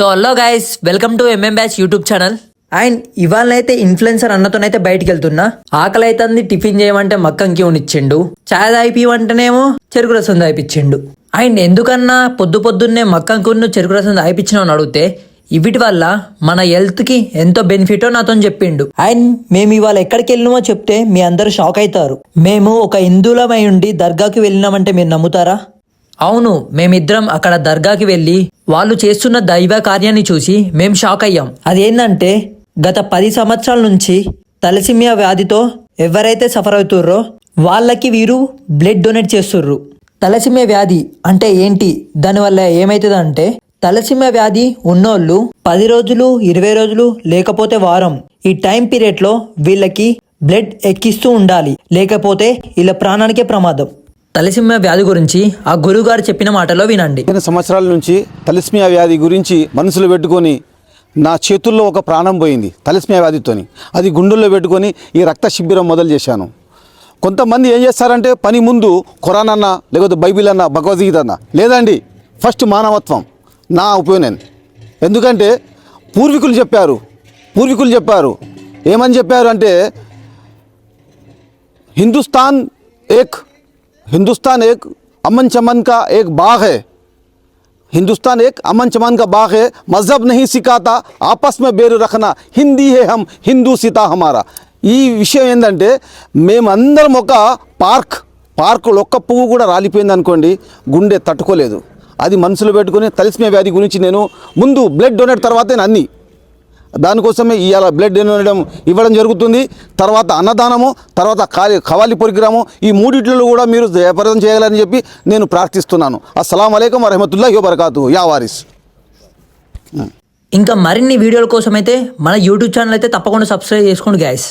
So hello guys, welcome to MM batch YouTube channel. And ఇవాళనైతే influencer అన్నతోనైతే బయటికి వెళ్తున్నా. ఆకలి అవుతుంది, టిఫిన్ చేయమంటే మక్కంకి ఇచ్చిండు. చాయ్ తాగిపిమంటేనేమో చెరుకు రసం తాగిపించిండు. అండ్ ఎందుకన్నా పొద్దున్నే మక్కంకును చెరుకు రసం తాగిపించినావు అని అడిగితే వీటి వల్ల మన హెల్త్ కి ఎంతో బెనిఫిటో నాతో చెప్పిండు. అండ్ మేము ఇవాళ ఎక్కడికి వెళ్ళినామో చెప్తే మీ అందరూ షాక్ అవుతారు. మేము ఒక హిందువులమై ఉండి దర్గాకి వెళ్ళినామంటే మీరు నమ్ముతారా? అవును, మేమిద్దరం అక్కడ దర్గాకి వెళ్ళి వాళ్ళు చేస్తున్న దైవ కార్యాన్ని చూసి మేము షాక్ అయ్యాం. అదేంటంటే గత 10 సంవత్సరాల నుంచి తలసిమియా వ్యాధితో ఎవరైతే సఫర్ అవుతుర్రో వాళ్ళకి వీరు బ్లడ్ డొనేట్ చేస్తుర్రు. తలసిమియా వ్యాధి అంటే ఏంటి, దానివల్ల ఏమవుతుందంటే తలసిమియా వ్యాధి ఉన్నోళ్ళు 10 రోజులు 20 రోజులు లేకపోతే వారం ఈ టైం పీరియడ్లో వీళ్ళకి బ్లడ్ ఎక్కిస్తూ ఉండాలి, లేకపోతే వీళ్ళ ప్రాణానికే ప్రమాదం. తలసిమియా వ్యాధి గురించి ఆ గురువు గారు చెప్పిన మాటలో వినండి. 15 సంవత్సరాల నుంచి తలసిమియా వ్యాధి గురించి మనసులో పెట్టుకొని నా చేతుల్లో ఒక ప్రాణం పోయింది తలసిమియా వ్యాధితోని. అది గుండెల్లో పెట్టుకొని ఈ రక్త శిబిరం మొదలు చేశాను. కొంతమంది ఏం చేస్తారంటే పని ముందు ఖురాన్ అన్న, లేకపోతే బైబిల్ అన్న, భగవద్గీత అన్న, లేదండి ఫస్ట్ మానవత్వం. నా ఒపీనియన్. ఎందుకంటే పూర్వీకులు చెప్పారు ఏమని చెప్పారు అంటే हिंदुस्तान एक अमन चमन का एक बाग है. हिंदुस्तान एक अमन चमन का बाग है. मजहब नहीं सिखाता आपस में बेर रखना, हिंदी है हम, हिंदू सीता हमारा. ఈ విషయం ఏంటంటే మేమందరం ఒక పార్కులో ఒక్క పువ్వు కూడా రాలిపోయింది అనుకోండి, గుండె తట్టుకోలేదు. అది మనసులో పెట్టుకుని తలసిమియా వ్యాధి గురించి నేను ముందు బ్లడ్ డొనేట్ తర్వాతే అన్నీ దానికోసమే ఇవాళ బ్లడ్ డొనేట్ ఇవ్వడం జరుగుతుంది. తర్వాత అన్నదానము, తర్వాత ఖవాలి పరిగ్రాము, ఈ మూడిట్లో కూడా మీరు జయప్రదం చేయాలని చెప్పి నేను ప్రార్థిస్తున్నాను. అస్సలాము అలైకుం వరహమతుల్లాహి వబరకాతుహు. Yeah warriors. ఇంకా మరిన్ని వీడియోల కోసం అయితే మన యూట్యూబ్ ఛానల్ అయితే తప్పకుండా సబ్స్క్రైబ్ చేసుకోండి గైస్.